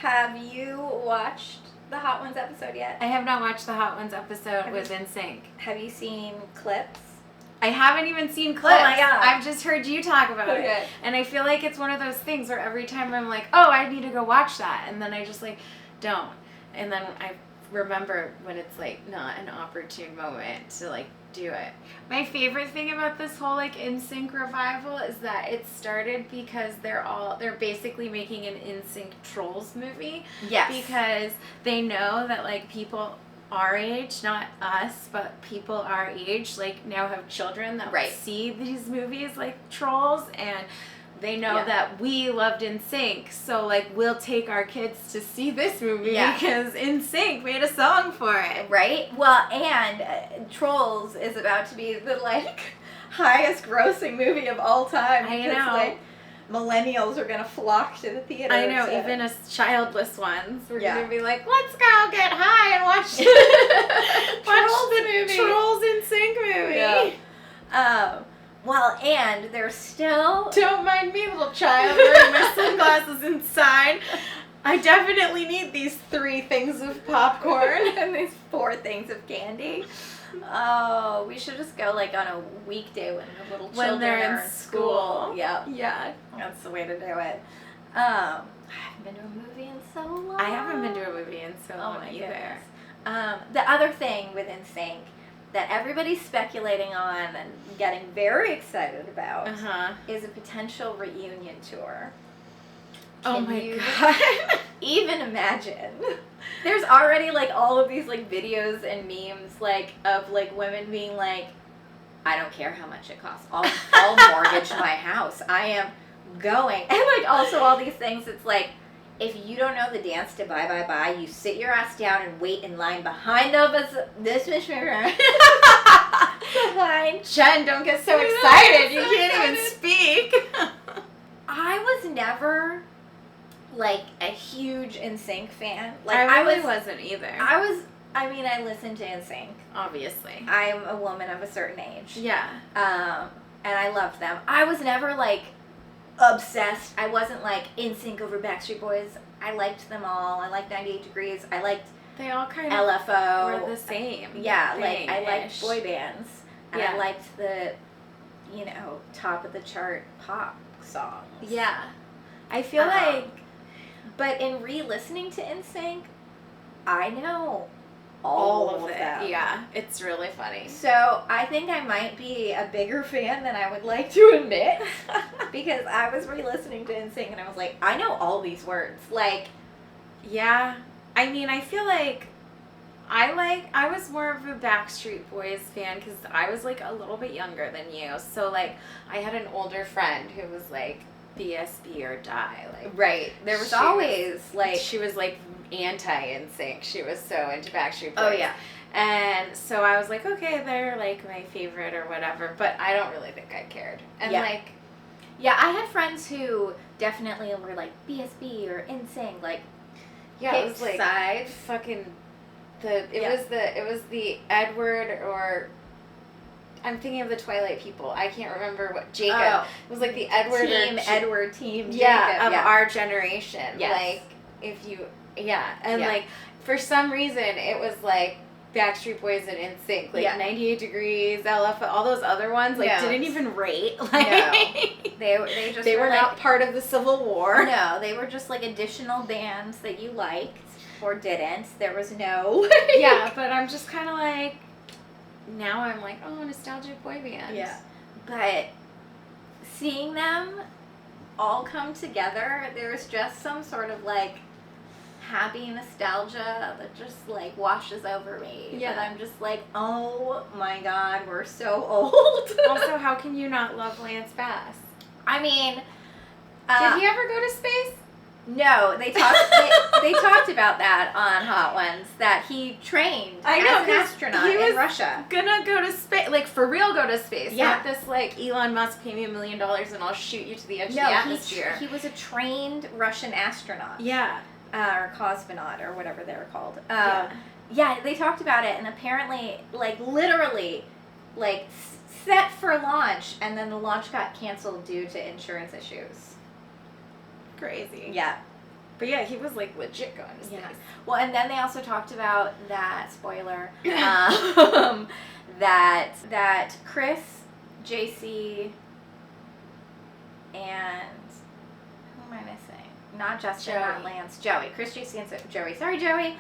Have you watched the Hot Ones episode yet? I have not watched the Hot Ones episode with Nsync. Have you seen clips? I haven't even seen clips. Oh my God. I've just heard you talk about it. And I feel like it's one of those things where every time I'm like, oh, I need to go watch that. And then I just like, don't. And then I remember when it's like not an opportune moment to like do it. My favorite thing about this whole like Nsync revival is that it started because they're basically making an Nsync Trolls movie. Yes. Because they know that like people our age, not us, but people our age, like now have children that see these movies like Trolls, and they know that we loved Nsync, so like we'll take our kids to see this movie because Nsync made a song for it. Right? Well, and Trolls is about to be the like highest grossing movie of all time. I know. Like, millennials are gonna flock to the theater. I know, even as childless ones, we're gonna be like, let's go get high and watch the Trolls Nsync movie. Yeah. Well, and there's still... Don't mind me, little child, wearing my sunglasses inside. I definitely need these 3 things of popcorn. And these 4 things of candy. Oh, we should just go like on a weekday when the little children they're are in school. Yep. Yeah. That's the way to do it. I haven't been to a movie in so long. I haven't been to a movie in so long either. The other thing with Nsync that everybody's speculating on and getting very excited about is a potential reunion tour. Oh my God. Even imagine? There's already like all of these like videos and memes like of like women being like, I don't care how much it costs. I'll mortgage my house. I am going. And like also all these things, it's like, if you don't know the dance to Bye Bye Bye, you sit your ass down and wait in line behind this behind. Jen, don't get so excited. You can't even speak. I was never like a huge Nsync fan. Like I really wasn't either. I listened to Nsync. Obviously. I'm a woman of a certain age. Yeah. And I loved them. I was never like obsessed. I wasn't like Nsync over Backstreet Boys. I liked them all. I liked 98 Degrees. I liked they all kind of LFO. were the same. Yeah, like I liked boy bands. And I liked the, top of the chart pop songs. Yeah. I feel like... But in re-listening to Nsync, I know all of them. Yeah, it's really funny. So I think I might be a bigger fan than I would like to admit. Because I was re-listening to Nsync and I was like, I know all these words. Like... Yeah. I mean, I feel like... I was more of a Backstreet Boys fan because I was like a little bit younger than you. So like I had an older friend who was like BSB or die. Like right. There was always like she was like anti-Nsync. She was so into Backstreet Boys. Oh yeah. And so I was like, okay, they're like my favorite or whatever, but I don't really think I cared. And like yeah, I had friends who definitely were like BSB or Nsync, like it was like side fucking it was the Edward or I'm thinking of the Twilight people. I can't remember what Jacob. Oh. It was like the Edward team Edward team Jacob of yeah. our generation. Yes. Like if you and like for some reason it was like Backstreet Boys and Nsync, like 98 Degrees, LFO, all those other ones like didn't even rate. Like no. They were like, not part of the Civil War. No, they were just like additional bands that you liked or didn't. There was no yeah, but I'm just kind of like now I'm like, oh, nostalgic boy band. Yeah. But seeing them all come together, there's just some sort of like happy nostalgia that just like washes over me. Yeah. And I'm just like, oh my God, we're so old. Also, how can you not love Lance Bass? I mean, did he ever go to space? No, they talked. they talked about that on Hot Ones. That he trained as an astronaut in Russia. Gonna go to space, like for real, go to space. Yeah. Not this like Elon Musk pay me $1 million and I'll shoot you to the edge of the atmosphere. He was a trained Russian astronaut. Yeah. Or cosmonaut or whatever they were called. Yeah, they talked about it, and apparently, like literally, like set for launch, and then the launch got canceled due to insurance issues. Crazy. Yeah. But yeah, he was like legit going to space. Yeah. Well, and then they also talked about that, spoiler, that Chris, JC, and who am I missing? Not Justin, Joey. not Lance. Joey. Chris, JC, and Joey. Sorry, Joey.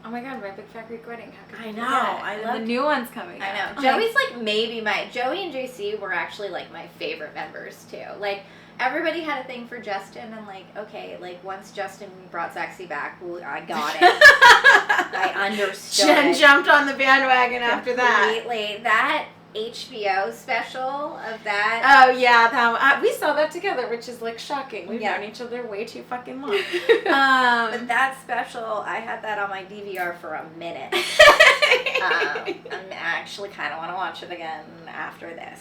Oh my god, my Big Fat Greek Wedding. How could I you know. forget? I And love the new one's coming I out. know. Joey's like maybe Joey and JC were actually like my favorite members too. Like everybody had a thing for Justin and like, okay, like once Justin brought Sexy back, I got it. I understood. Jen jumped on the bandwagon after that. Completely. That HBO special of that. Oh yeah, we saw that together, which is like shocking. We've known each other way too fucking long. But that special, I had that on my DVR for a minute. I actually kind of want to watch it again after this.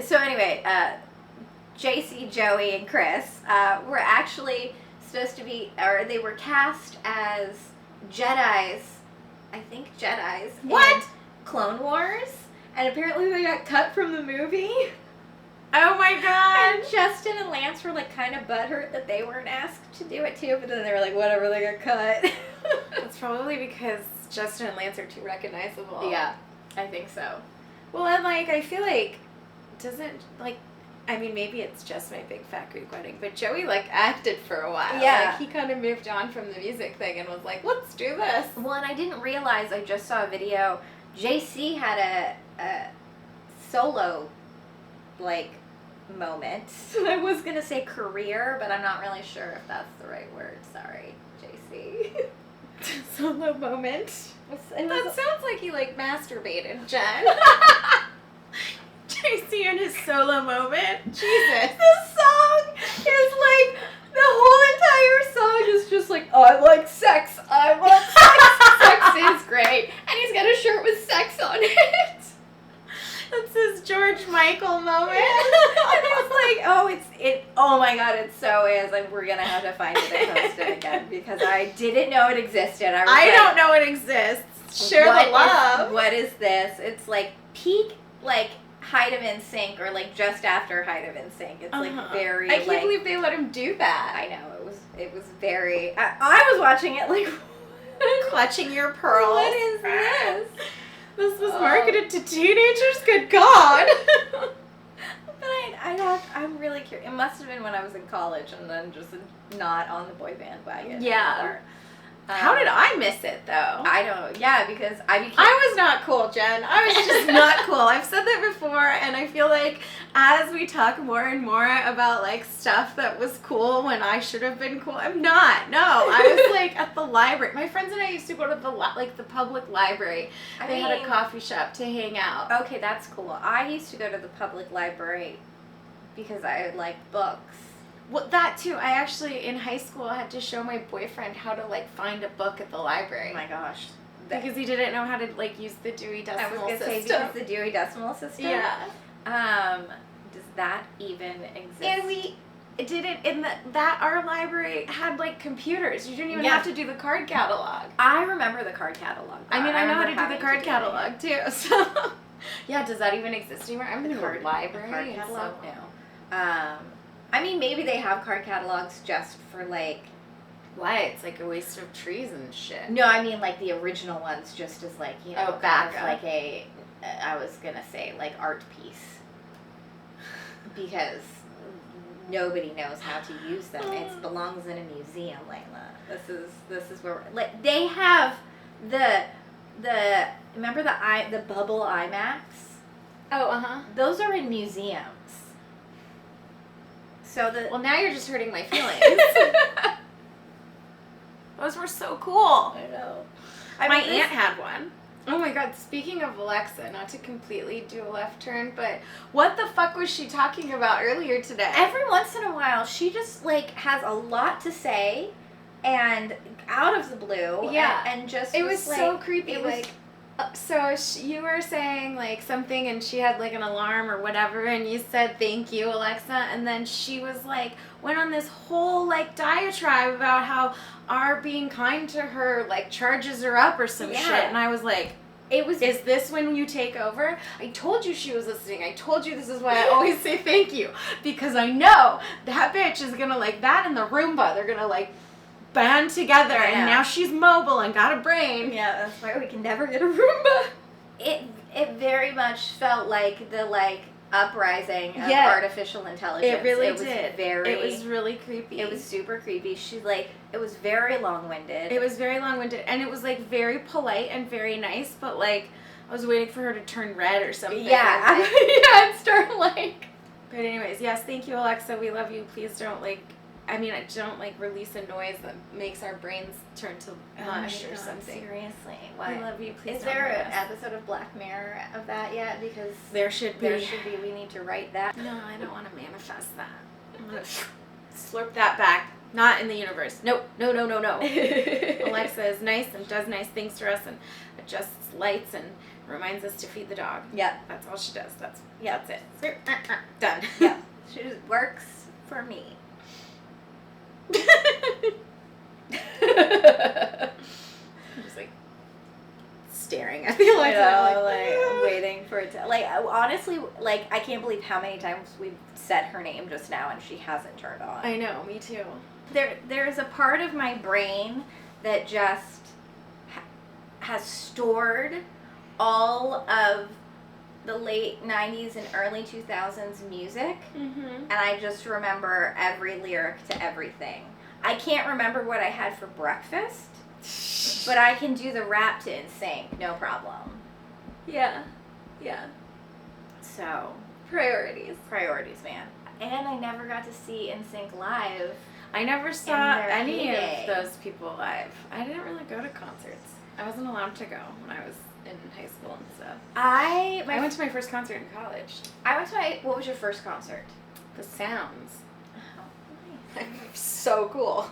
So anyway, JC, Joey, and Chris were actually supposed to be, or they were cast as Jedis. I think Jedis. What? Clone Wars, and apparently they got cut from the movie. Oh my god! And Justin and Lance were like kind of butthurt that they weren't asked to do it too, but then they were like, whatever, they got cut. It's probably because Justin and Lance are too recognizable. Yeah, I think so. Well, and like I feel like I mean, maybe it's just my Big Fat Greek Wedding, but Joey like acted for a while. Yeah. Like he kind of moved on from the music thing and was like, let's do this. Well, and I didn't realize, I just saw a video, JC had a solo, like, moment. I was going to say career, but I'm not really sure if that's the right word. Sorry, JC. Solo moment? That sounds like he like masturbated, Jen. JC and his solo moment. Jesus. The song is like, the whole entire song is just like, oh, I like sex. I want sex. Sex is great. And he's got a shirt with sex on it. That's his George Michael moment. And I was like, oh my god, it so is. And we're going to have to find it and post it again because I didn't know it existed. I don't know it exists. Share the love. What is this? It's like peak, like, height of Nsync or like just after height of Nsync. It's like very. I can't believe they let him do that. I know it was very. I was watching it like clutching your pearls. What is this? This was marketed to teenagers. Good God. But I'm really curious. It must have been when I was in college and then just not on the boy bandwagon. Yeah. Anymore. How did I miss it though? I don't know. Yeah, because I was not cool, Jen. I was just not cool. I've said that before, and I feel like as we talk more and more about like stuff that was cool when I should have been cool, I'm not. No, I was like at the library. My friends and I used to go to the public library. They had a coffee shop to hang out. Okay, that's cool. I used to go to the public library because I liked books. Well, that too. I actually, in high school, had to show my boyfriend how to, like, find a book at the library. Oh my gosh. Because he didn't know how to, like, use the Dewey Decimal System. I was going to say, the Dewey Decimal System? Yeah. Does that even exist? And we didn't, our library had, like, computers. You didn't even have to do the card catalog. I remember the card catalog. I mean, I know how to do the card catalog, too, so. Yeah, does that even exist anymore? I'm in the library. The card catalog? No. I mean, maybe they have card catalogs just for, like... What? It's like a waste of trees and shit. No, I mean, like, the original ones just as, like, you know, back, like, I was gonna say, like, art piece. Because nobody knows how to use them. It belongs in a museum, Layla. This is where... Like, they have remember the bubble IMAX? Oh, uh-huh. Those are in museums. So well, now you're just hurting my feelings. Those were so cool. I know. My aunt had one. Oh my god, speaking of Alexa, not to completely do a left turn, but what the fuck was she talking about earlier today? Every once in a while, she just, like, has a lot to say, and out of the blue, and just it was like, so creepy. It was, like, so you were saying, like, something, and she had, like, an alarm or whatever, and you said, thank you, Alexa, and then she was, like, went on this whole, like, diatribe about how our being kind to her, like, charges her up or some shit, and I was like, It was. Is this when you take over? I told you she was listening. I told you this is why I always say thank you. Because I know that bitch is going to like that and the Roomba. They're going to like band together. Yeah. And now she's mobile and got a brain. Yeah, that's why we can never get a Roomba. It very much felt like the like uprising of artificial intelligence. It really was did. Very. It was really creepy. It was super creepy. It was very long-winded. It was very long-winded, and it was like very polite and very nice, but like I was waiting for her to turn red or something. Yeah, like, yeah, and start like. But anyways, yes, thank you, Alexa. We love you. Please don't don't like release a noise that makes our brains turn to mush or something. Seriously, what? We love you. Please. Is there an episode of Black Mirror of that yet? Because there should be. There should be. We need to write that. No, I don't want to manifest that. I'm gonna slurp that back. Not in the universe. Nope. No. Alexa is nice and does nice things for us and adjusts lights and reminds us to feed the dog. Yeah. That's all she does. That's it. Done. Yeah. She just works for me. I'm just like staring at the Alexa. Like waiting for it to, like, honestly, like, I can't believe how many times we've said her name just now and she hasn't turned on. I know, me too. There's a part of my brain that just has stored all of the late 90s and early 2000s music, and I just remember every lyric to everything. I can't remember what I had for breakfast, but I can do the rap to Nsync, no problem. Yeah. So, Priorities, man. And I never got to see Nsync live. I never saw any heyday. of those people live. I didn't really go to concerts. I wasn't allowed to go when I was in high school and stuff. I went to my first concert in college. What was your first concert? The Sounds. Oh, nice. So cool.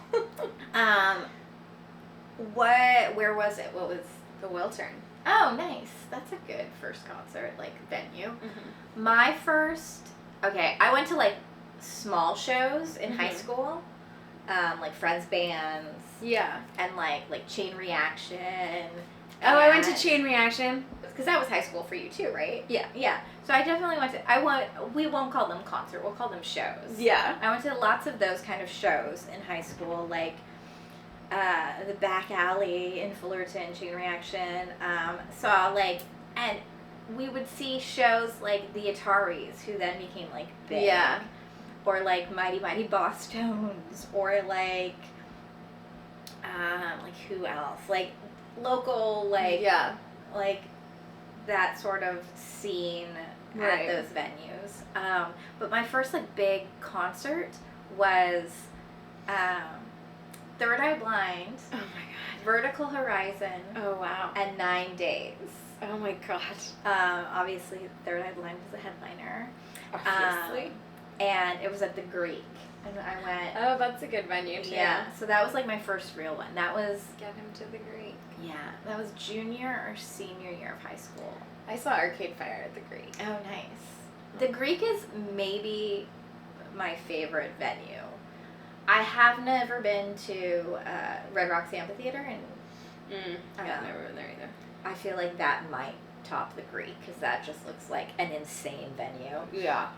Where was it? What was The Wiltern. Oh, nice. That's a good first concert, like, venue. Mm-hmm. My first, I went to, like, small shows in high school, like Friends bands. Yeah. And, like Chain Reaction. Oh, I went to Chain Reaction. Because that was high school for you, too, right? Yeah. Yeah. So I definitely went to, we won't call them concert, we'll call them shows. Yeah. I went to lots of those kind of shows in high school, like, the Back Alley in Fullerton, Chain Reaction, saw, like, and we would see shows like the Ataris, who then became, like, big. Yeah. Or, like, Mighty Mighty Boss Tones, or, like, who else? Like, local, like, like, that sort of scene at those venues. But my first, like, big concert was, Third Eye Blind. Oh my god. Vertical Horizon. Oh wow. And 9 Days. Oh my god. Obviously, Third Eye Blind was a headliner. Obviously. And it was at the Greek. And I went. Oh, that's a good venue too. Yeah. So that was like my first real one. That was. Get him to the Greek. Yeah. That was junior or senior year of high school. I saw Arcade Fire at the Greek. Oh, nice. The Greek is maybe my favorite venue. I have never been to Red Rocks Amphitheater, and I've never been there either. I feel like that might top the Greek, because that just looks like an insane venue. Yeah.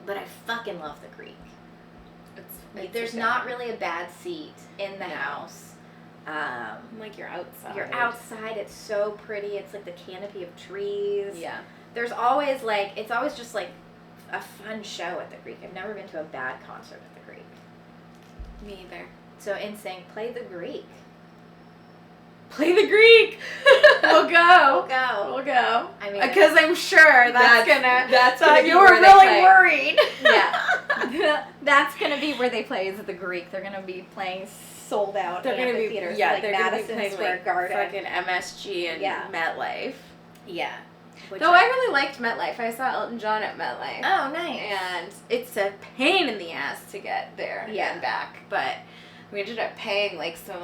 But I fucking love the Greek. It's there's not really a bad seat in the house. Like you're outside. You're outside. It's so pretty. It's like the canopy of trees. Yeah. There's always it's always just like a fun show at the Greek. I've never been to a bad concert at the Greek. Me either. So Nsync, play the Greek. Play the Greek. We'll go. We'll go. I mean, because I'm sure that's gonna. You were really worried. Yeah. That's gonna be where they play, is at the Greek. They're gonna be playing sold out. They're gonna be theaters, they're Madison gonna be playing Square Garden, fucking MSG and MetLife. Yeah. Though I really liked MetLife. I saw Elton John at MetLife. Oh, nice. And it's a pain in the ass to get there and back. But we ended up paying some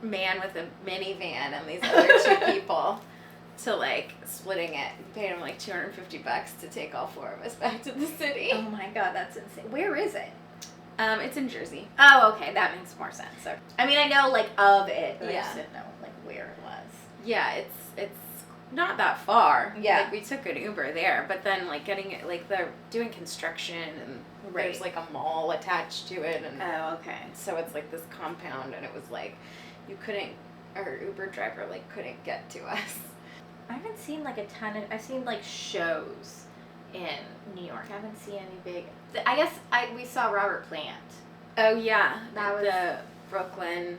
man with a minivan and these other two people to splitting it. We paid him $250 to take all four of us back to the city. Oh my god, that's insane. Where is it? It's in Jersey. Oh, okay, that makes more sense. So, I mean, I know of it, but I just didn't know where it was. yeah, it's not that far. Yeah. Like, we took an Uber there, but then, like, getting it, like, they're doing construction, and there's, like, a mall attached to it, and Oh, okay. so it's, like, this compound, and it was, like, you couldn't, our Uber driver, like, couldn't get to us. I haven't seen, like, a ton of, I've seen, like, shows in New York. I haven't seen any big, I guess we saw Robert Plant. Oh, yeah. That was the Brooklyn,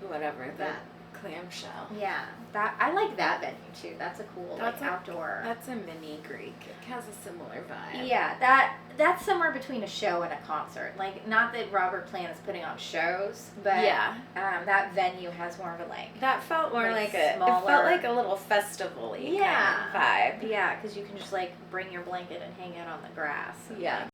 whatever, the that. clamshell. Yeah, that I like that venue too. That's a cool That's like outdoor. That's a mini Greek. It has a similar vibe. Yeah, that's somewhere between a show and a concert. Like, not that Robert Plant is putting on shows, but yeah, that venue has more of a like. That felt more like a. smaller, it felt like a little festival-y kind of vibe. Yeah, because you can just like bring your blanket and hang out on the grass. Yeah.